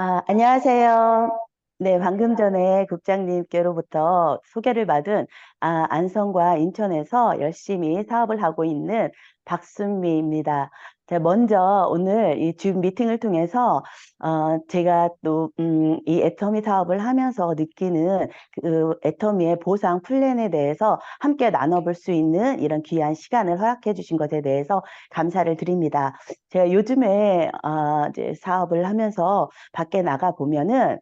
안녕하세요. 네, 방금 전에 국장님께로부터 소개를 받은 안성과 인천에서 열심히 사업을 하고 있는 박순미입니다. 먼저 오늘 이 줌 미팅을 통해서 제가 또 이 애터미 사업을 하면서 느끼는 그 애터미의 보상 플랜에 대해서 함께 나눠볼 수 있는 이런 귀한 시간을 허락해 주신 것에 대해서 감사를 드립니다. 제가 요즘에 이제 사업을 하면서 밖에 나가 보면은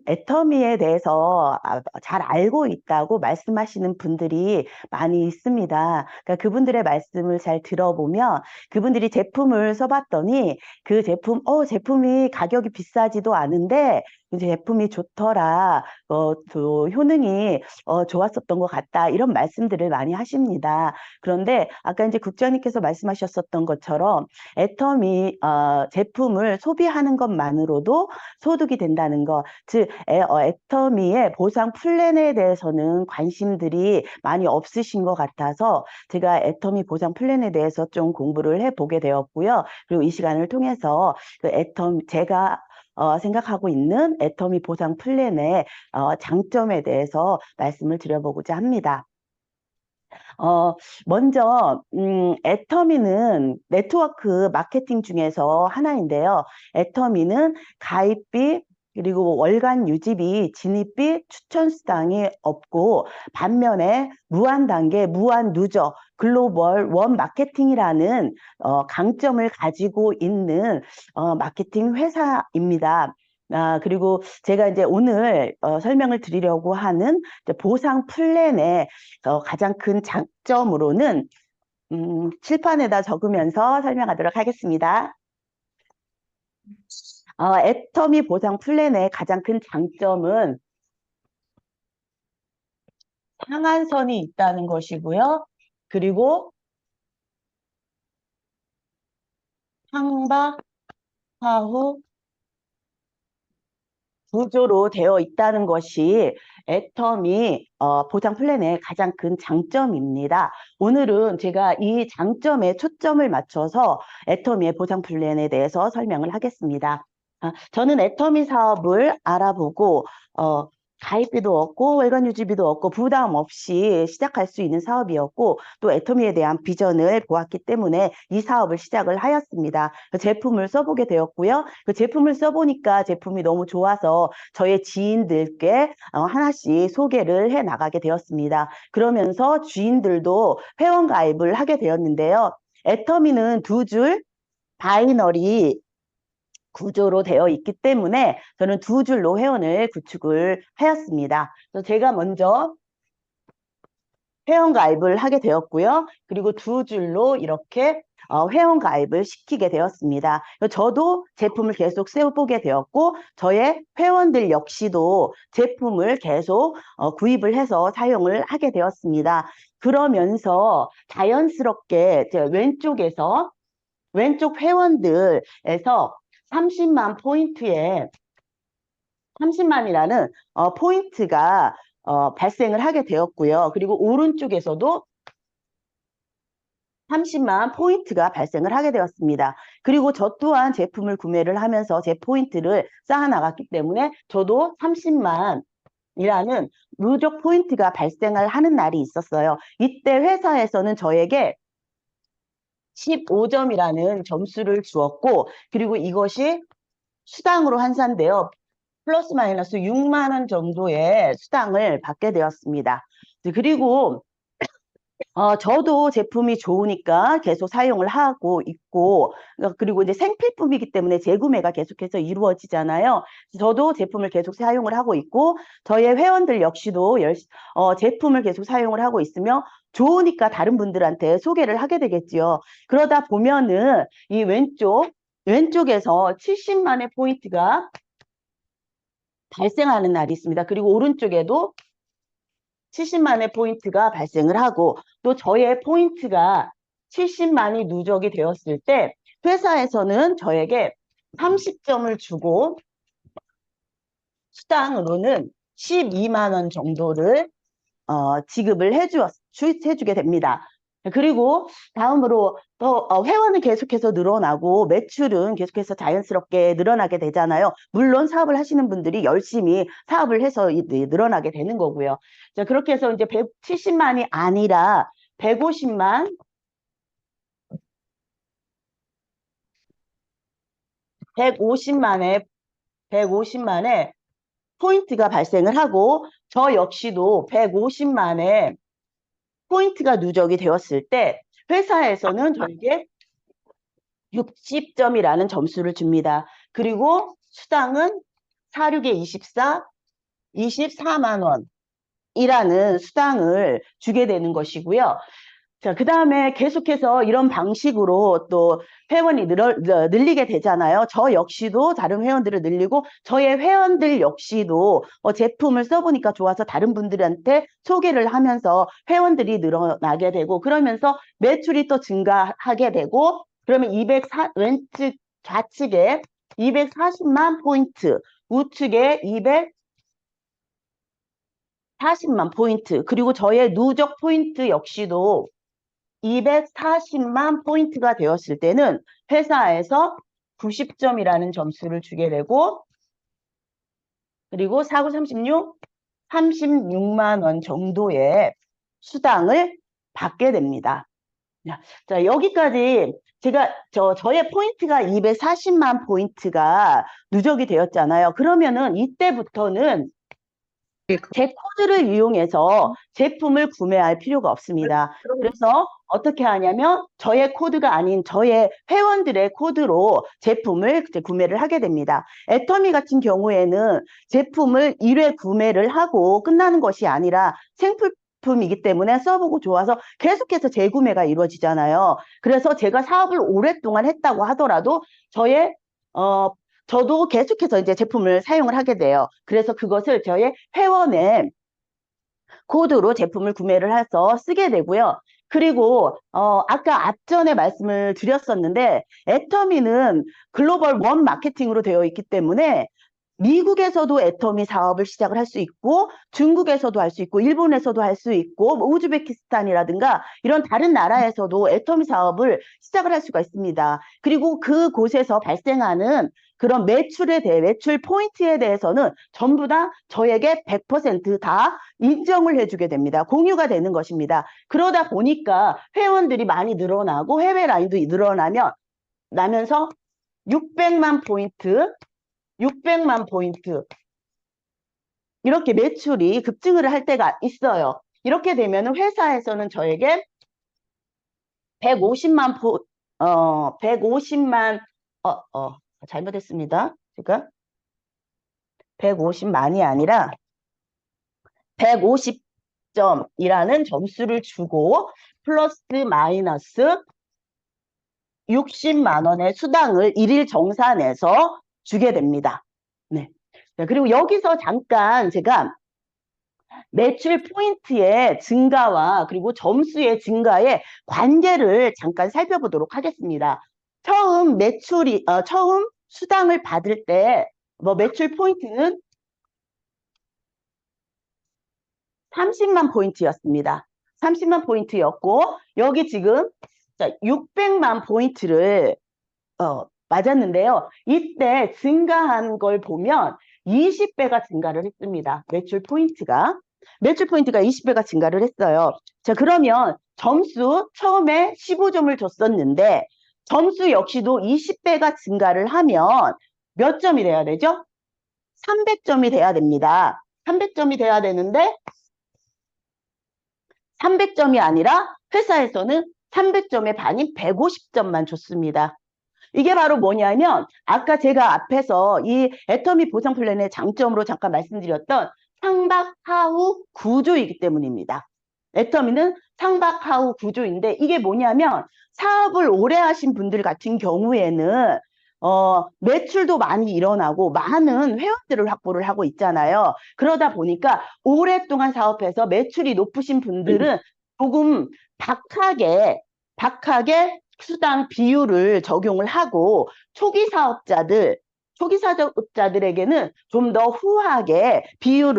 애터미에 대해서 잘 알고 있다고 말씀하시는 분들이 많이 있습니다. 그러니까 그분들의 말씀을 잘 들어보면 그분들이 제품을 써봤더니 그 제품이 가격이 비싸지도 않은데 이제 제품이 좋더라, 또 효능이 좋았었던 것 같다 이런 말씀들을 많이 하십니다. 그런데 아까 이제 국장님께서 말씀하셨었던 것처럼 애터미 제품을 소비하는 것만으로도 소득이 된다는 것, 즉 애터미의 보상 플랜에 대해서는 관심들이 많이 없으신 것 같아서 제가 애터미 보상 플랜에 대해서 좀 공부를 해보게 되었고요. 그리고 이 시간을 통해서 제가 생각하고 있는 애터미 보상 플랜의 장점에 대해서 말씀을 드려보고자 합니다. 어, 먼저, 애터미는 네트워크 마케팅 중에서 하나인데요. 애터미는 가입비, 그리고 월간 유지비, 진입비, 추천 수당이 없고, 반면에 무한 단계, 무한 누적, 글로벌 원 마케팅이라는 강점을 가지고 있는 마케팅 회사입니다. 그리고 제가 이제 오늘 설명을 드리려고 하는 이제 보상 플랜의 가장 큰 장점으로는 칠판에다 적으면서 설명하도록 하겠습니다. 애터미 보상 플랜의 가장 큰 장점은 상한선이 있다는 것이고요. 그리고 상박, 하후, 구조로 되어 있다는 것이 애터미 보장 플랜의 가장 큰 장점입니다. 오늘은 제가 이 장점에 초점을 맞춰서 애터미의 보장 플랜에 대해서 설명을 하겠습니다. 저는 애터미 사업을 알아보고 가입비도 없고 월간 유지비도 없고 부담 없이 시작할 수 있는 사업이었고 또 애터미에 대한 비전을 보았기 때문에 이 사업을 시작을 하였습니다. 그 제품을 써보게 되었고요. 그 제품을 써보니까 제품이 너무 좋아서 저의 지인들께 하나씩 소개를 해 나가게 되었습니다. 그러면서 지인들도 회원 가입을 하게 되었는데요. 애터미는 두 줄 바이너리 구조로 되어 있기 때문에 저는 두 줄로 회원을 구축을 하였습니다. 그래서 제가 먼저 회원 가입을 하게 되었고요. 그리고 두 줄로 이렇게 회원 가입을 시키게 되었습니다. 저도 제품을 계속 세워보게 되었고 저의 회원들 역시도 제품을 계속 구입을 해서 사용을 하게 되었습니다. 그러면서 자연스럽게 왼쪽 회원들에서 30만 포인트에 30만이라는 포인트가 발생을 하게 되었고요. 그리고 오른쪽에서도 30만 포인트가 발생을 하게 되었습니다. 그리고 저 또한 제품을 구매를 하면서 제 포인트를 쌓아나갔기 때문에 저도 30만 이라는 누적 포인트가 발생을 하는 날이 있었어요. 이때 회사에서는 저에게 15점이라는 점수를 주었고, 그리고 이것이 수당으로 환산되어 플러스 마이너스 6만 원 정도의 수당을 받게 되었습니다. 그리고 저도 제품이 좋으니까 계속 사용을 하고 있고, 그리고 이제 생필품이기 때문에 재구매가 계속해서 이루어지잖아요. 저도 제품을 계속 사용을 하고 있고, 저의 회원들 역시도 제품을 계속 사용을 하고 있으며, 좋으니까 다른 분들한테 소개를 하게 되겠지요. 그러다 보면은 이 왼쪽에서 70만의 포인트가 발생하는 날이 있습니다. 그리고 오른쪽에도 70만의 포인트가 발생을 하고 또 저의 포인트가 70만이 누적이 되었을 때 회사에서는 저에게 30점을 주고 수당으로는 12만 원 정도를 지급을 해주게 됩니다. 그리고 다음으로 또 회원은 계속해서 늘어나고 매출은 계속해서 자연스럽게 늘어나게 되잖아요. 물론 사업을 하시는 분들이 열심히 사업을 해서 늘어나게 되는 거고요. 자, 그렇게 해서 이제 170만이 아니라 150만, 150만에 포인트가 발생을 하고 저 역시도 150만에 포인트가 누적이 되었을 때 회사에서는 저에게 60점이라는 점수를 줍니다. 그리고 수당은 46에 24, 24만 원이라는 수당을 주게 되는 것이고요. 자, 그 다음에 계속해서 이런 방식으로 또 회원이 늘리게 되잖아요. 저 역시도 다른 회원들을 늘리고 저의 회원들 역시도 제품을 써보니까 좋아서 다른 분들한테 소개를 하면서 회원들이 늘어나게 되고 그러면서 매출이 또 증가하게 되고 그러면 왼쪽 좌측에 240만 포인트, 우측에 240만 포인트, 그리고 저의 누적 포인트 역시도 240만 포인트가 되었을 때는 회사에서 90점이라는 점수를 주게 되고 그리고 4936, 36만 원 정도의 수당을 받게 됩니다. 자, 여기까지 제가 저의 포인트가 240만 포인트가 누적이 되었잖아요. 그러면은 이때부터는 제 코드를 이용해서 제품을 구매할 필요가 없습니다. 그래서 어떻게 하냐면 저의 코드가 아닌 저의 회원들의 코드로 제품을 이제 구매를 하게 됩니다. 애터미 같은 경우에는 제품을 1회 구매를 하고 끝나는 것이 아니라 생필품이기 때문에 써보고 좋아서 계속해서 재구매가 이루어지잖아요. 그래서 제가 사업을 오랫동안 했다고 하더라도 저의 저도 계속해서 이제 제품을 사용을 하게 돼요. 그래서 그것을 저의 회원의 코드로 제품을 구매를 해서 쓰게 되고요. 그리고 아까 앞전에 말씀을 드렸었는데 애터미는 글로벌 원 마케팅으로 되어 있기 때문에 미국에서도 애터미 사업을 시작을 할 수 있고 중국에서도 할 수 있고 일본에서도 할 수 있고 뭐 우즈베키스탄이라든가 이런 다른 나라에서도 애터미 사업을 시작을 할 수가 있습니다. 그리고 그곳에서 발생하는 그런 매출 포인트에 대해서는 전부 다 저에게 100%다 인정을 해주게 됩니다. 공유가 되는 것입니다. 그러다 보니까 회원들이 많이 늘어나고 해외 라인도 나면서 600만 포인트, 600만 포인트 이렇게 매출이 급증을 할 때가 있어요. 이렇게 되면 회사에서는 저에게 150만 150만 잘못했습니다. 제가 150만이 아니라 150점이라는 점수를 주고 플러스 마이너스 60만 원의 수당을 일일 정산해서 주게 됩니다. 네. 그리고 여기서 잠깐 제가 매출 포인트의 증가와 그리고 점수의 증가의 관계를 잠깐 살펴보도록 하겠습니다. 처음 수당을 받을 때 매출 포인트는 30만 포인트였습니다. 30만 포인트였고 여기 지금 600만 포인트를 맞았는데요. 이때 증가한 걸 보면 20배가 증가를 했습니다. 매출 포인트가 20배가 증가를 했어요. 자, 그러면 점수 처음에 15점을 줬었는데 점수 역시도 20배가 증가를 하면 몇 점이 돼야 되죠? 300점이 돼야 됩니다. 300점이 돼야 되는데 300점이 아니라 회사에서는 300점의 반인 150점만 줬습니다. 이게 바로 뭐냐면 아까 제가 앞에서 이 애터미 보상 플랜의 장점으로 잠깐 말씀드렸던 상박하후 구조이기 때문입니다. 애터미는 상박하후 구조인데 이게 뭐냐면 사업을 오래 하신 분들 같은 경우에는 매출도 많이 일어나고 많은 회원들을 확보를 하고 있잖아요. 그러다 보니까 오랫동안 사업해서 매출이 높으신 분들은 조금 박하게 수당 비율을 적용을 하고 초기 사업자들에게는 좀 더 후하게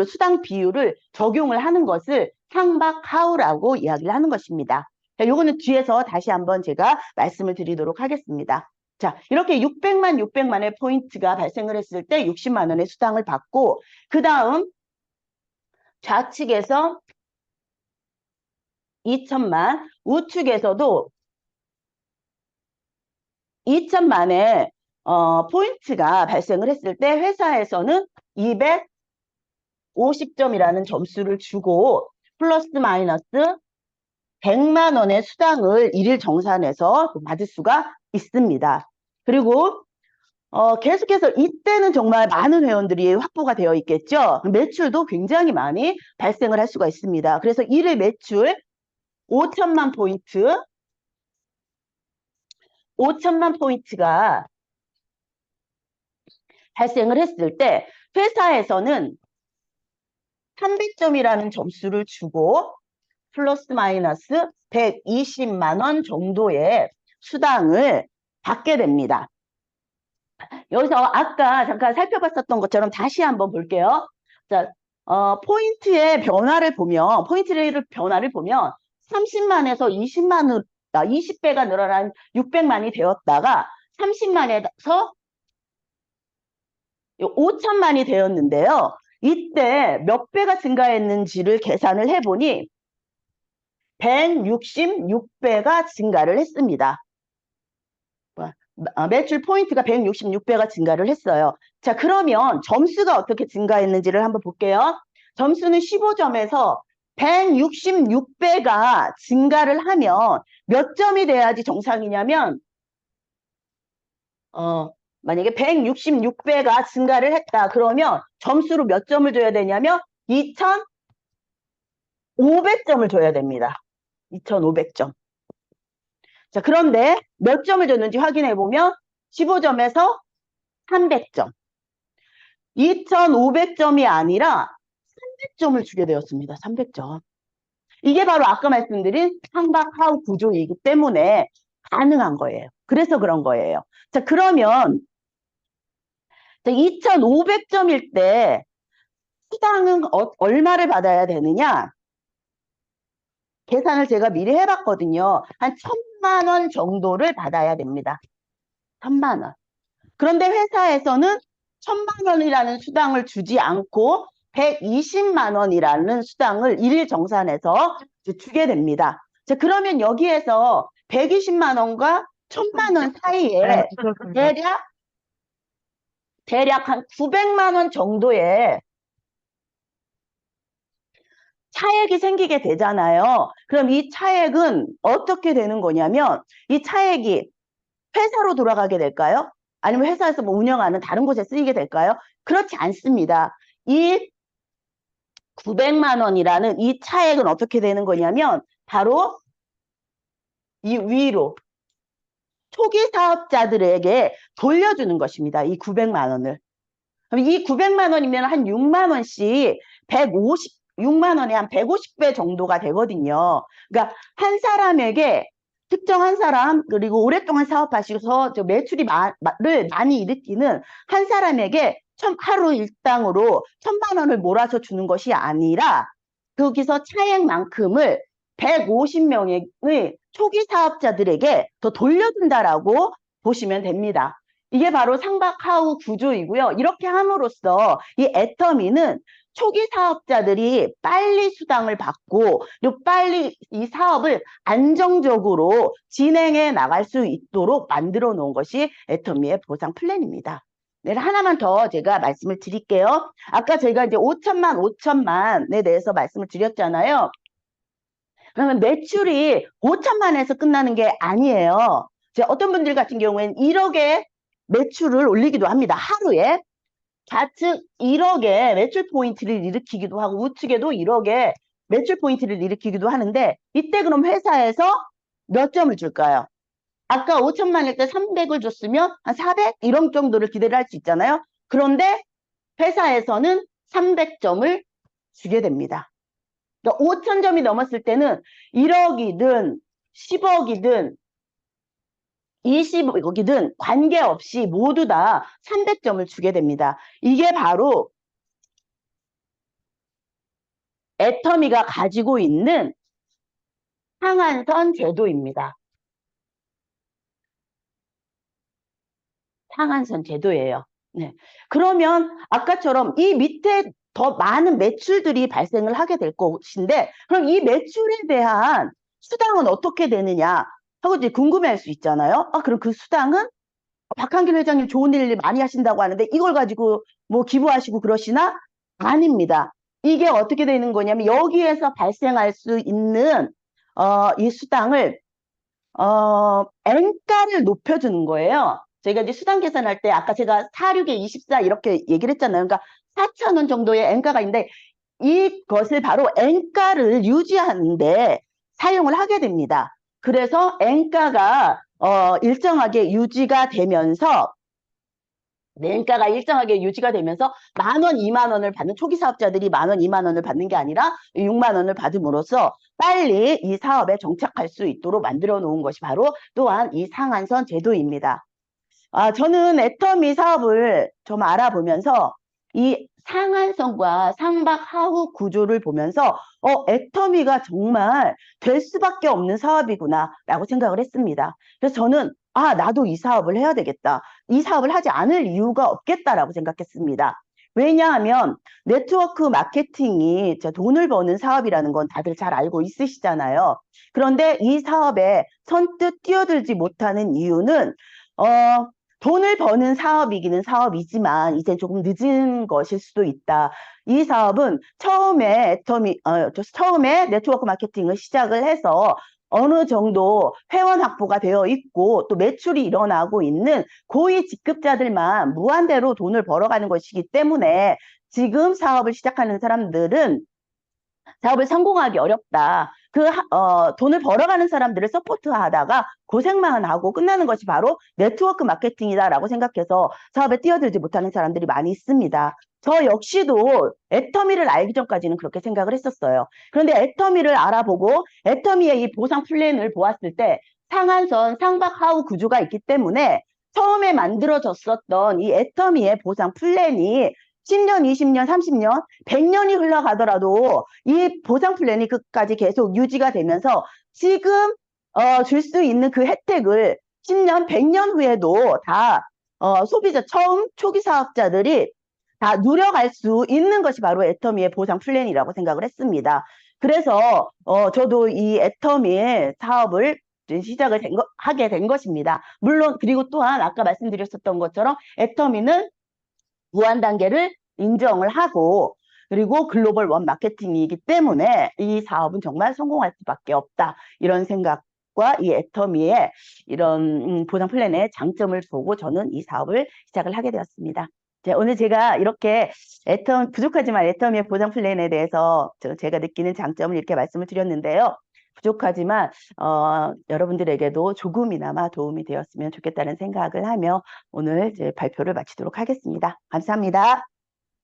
수당 비율을 적용을 하는 것을 상박하우라고 이야기를 하는 것입니다. 자, 요거는 뒤에서 다시 한번 제가 말씀을 드리도록 하겠습니다. 자, 이렇게 600만의 포인트가 발생을 했을 때 60만 원의 수당을 받고, 그 다음 좌측에서 2천만, 우측에서도 2천만의 포인트가 발생을 했을 때 회사에서는 250점이라는 점수를 주고 플러스 마이너스 100만 원의 수당을 일일 정산해서 받을 수가 있습니다. 그리고 계속해서 이때는 정말 많은 회원들이 확보가 되어 있겠죠. 매출도 굉장히 많이 발생을 할 수가 있습니다. 그래서 일일 매출 5천만 포인트, 5천만 포인트가 발생을 했을 때 회사에서는 300점이라는 점수를 주고 플러스 마이너스 120만 원 정도의 수당을 받게 됩니다. 여기서 아까 잠깐 살펴봤었던 것처럼 다시 한번 볼게요. 자, 포인트의 변화를 보면, 포인트의 변화를 보면 30만에서 20배가 늘어난 600만이 되었다가 30만에서 5천만이 되었는데요. 이때 몇 배가 증가했는지를 계산을 해보니 166배가 증가를 했습니다. 매출 포인트가 166배가 증가를 했어요. 자, 그러면 점수가 어떻게 증가했는지를 한번 볼게요. 점수는 15점에서 166배가 증가를 하면 몇 점이 돼야지 정상이냐면 만약에 166배가 증가를 했다. 그러면 점수로 몇 점을 줘야 되냐면 2,500점을 줘야 됩니다. 2,500점. 자, 그런데 몇 점을 줬는지 확인해 보면 15점에서 300점. 2,500점이 아니라 300점을 주게 되었습니다. 300점. 이게 바로 아까 말씀드린 상박하우 구조이기 때문에 가능한 거예요. 그래서 그런 거예요. 자, 그러면 2,500점일 때 수당은 얼마를 받아야 되느냐? 계산을 제가 미리 해봤거든요. 한 1,000만 원 정도를 받아야 됩니다. 1,000만 원. 그런데 회사에서는 1,000만 원이라는 수당을 주지 않고 120만 원이라는 수당을 일일 정산해서 주게 됩니다. 자, 그러면 여기에서 120만 원과 1,000만 원 사이에 대략 한 900만 원 정도의 차액이 생기게 되잖아요. 그럼 이 차액은 어떻게 되는 거냐면 이 차액이 회사로 돌아가게 될까요? 아니면 회사에서 뭐 운영하는 다른 곳에 쓰이게 될까요? 그렇지 않습니다. 이 900만 원이라는 이 차액은 어떻게 되는 거냐면 바로 이 위로 초기 사업자들에게 돌려주는 것입니다. 이 900만 원을. 그럼 이 900만 원이면 한 6만 원씩 6만 원에 한 150배 정도가 되거든요. 그러니까 한 사람에게 특정한 사람 그리고 오랫동안 사업하셔서 매출이 많이 일으키는 한 사람에게 하루 일당으로 1,000만 원을 몰아서 주는 것이 아니라 거기서 차액만큼을 150명의 초기 사업자들에게 더 돌려준다라고 보시면 됩니다. 이게 바로 상박하우 구조이고요. 이렇게 함으로써 이 애터미는 초기 사업자들이 빨리 수당을 받고 그리고 빨리 이 사업을 안정적으로 진행해 나갈 수 있도록 만들어 놓은 것이 애터미의 보상 플랜입니다. 네, 하나만 더 제가 말씀을 드릴게요. 아까 제가 이제 5천만에 대해서 말씀을 드렸잖아요. 그러면 매출이 5천만에서 끝나는 게 아니에요. 어떤 분들 같은 경우에는 1억의 매출을 올리기도 합니다. 하루에. 좌측 1억의 매출 포인트를 일으키기도 하고 우측에도 1억의 매출 포인트를 일으키기도 하는데 이때 그럼 회사에서 몇 점을 줄까요? 아까 5천만일 때 300을 줬으면 한 400? 이런 정도를 기대를 할 수 있잖아요. 그런데 회사에서는 300점을 주게 됩니다. 그러니까 5,000점이 넘었을 때는 1억이든 10억이든 20억이든 관계없이 모두 다 300점을 주게 됩니다. 이게 바로 애터미가 가지고 있는 상한선 제도입니다. 상한선 제도예요. 네. 그러면 아까처럼 이 밑에 더 많은 매출들이 발생을 하게 될 것인데, 그럼 이 매출에 대한 수당은 어떻게 되느냐 하고 이제 궁금해할 수 있잖아요. 아, 그럼 그 수당은 박한길 회장님 좋은 일 많이 하신다고 하는데 이걸 가지고 뭐 기부하시고 그러시나? 아닙니다. 이게 어떻게 되는 거냐면 여기에서 발생할 수 있는 이 수당을 N가를 높여주는 거예요. 저희가 이제 수당 계산할 때 아까 제가 46에 24 이렇게 얘기를 했잖아요. 그러니까 4,000원 정도의 N가가 있는데 이것을 바로 N가를 유지하는데 사용을 하게 됩니다. 그래서 N가가 일정하게 유지가 되면서 내가가 일정하게 유지가 되면서 10,000원, 20,000원을 받는 초기 사업자들이 10,000원, 20,000원을 받는 게 아니라 60,000원을 받음으로써 빨리 이 사업에 정착할 수 있도록 만들어 놓은 것이 바로 또한 이 상한선 제도입니다. 아, 저는 애터미 사업을 좀 알아보면서 이 상한선과 상박 하후 구조를 보면서 애터미가 정말 될 수밖에 없는 사업이구나라고 생각을 했습니다. 그래서 저는 아, 나도 이 사업을 해야 되겠다. 이 사업을 하지 않을 이유가 없겠다라고 생각했습니다. 왜냐하면 네트워크 마케팅이 돈을 버는 사업이라는 건 다들 잘 알고 있으시잖아요. 그런데 이 사업에 선뜻 뛰어들지 못하는 이유는 어, 돈을 버는 사업이기는 사업이지만 이제 조금 늦은 것일 수도 있다. 이 사업은 처음에 네트워크 마케팅을 시작을 해서 어느 정도 회원 확보가 되어 있고 또 매출이 일어나고 있는 고위 직급자들만 무한대로 돈을 벌어가는 것이기 때문에 지금 사업을 시작하는 사람들은 사업을 성공하기 어렵다. 돈을 벌어가는 사람들을 서포트하다가 고생만 하고 끝나는 것이 바로 네트워크 마케팅이다라고 생각해서 사업에 뛰어들지 못하는 사람들이 많이 있습니다. 저 역시도 애터미를 알기 전까지는 그렇게 생각을 했었어요. 그런데 애터미를 알아보고 애터미의 이 보상 플랜을 보았을 때 상한선, 상박 하우 구조가 있기 때문에 처음에 만들어졌었던 이 애터미의 보상 플랜이 10년, 20년, 30년, 100년이 흘러가더라도 이 보상 플랜이 끝까지 계속 유지가 되면서 지금 줄 수 있는 그 혜택을 10년, 100년 후에도 다 소비자 처음 초기 사업자들이 다 누려갈 수 있는 것이 바로 애터미의 보상 플랜이라고 생각을 했습니다. 그래서 저도 이 애터미 사업을 시작을 하게 된 것입니다. 물론 그리고 또한 아까 말씀드렸었던 것처럼 애터미는 무한 단계를 인정을 하고 그리고 글로벌 원 마케팅이기 때문에 이 사업은 정말 성공할 수밖에 없다. 이런 생각과 이 애터미의 이런 보상 플랜의 장점을 보고 저는 이 사업을 시작을 하게 되었습니다. 오늘 제가 이렇게 부족하지만 애터미의 보상 플랜에 대해서 제가 느끼는 장점을 이렇게 말씀을 드렸는데요. 부족하지만 여러분들에게도 조금이나마 도움이 되었으면 좋겠다는 생각을 하며 오늘 제 발표를 마치도록 하겠습니다. 감사합니다.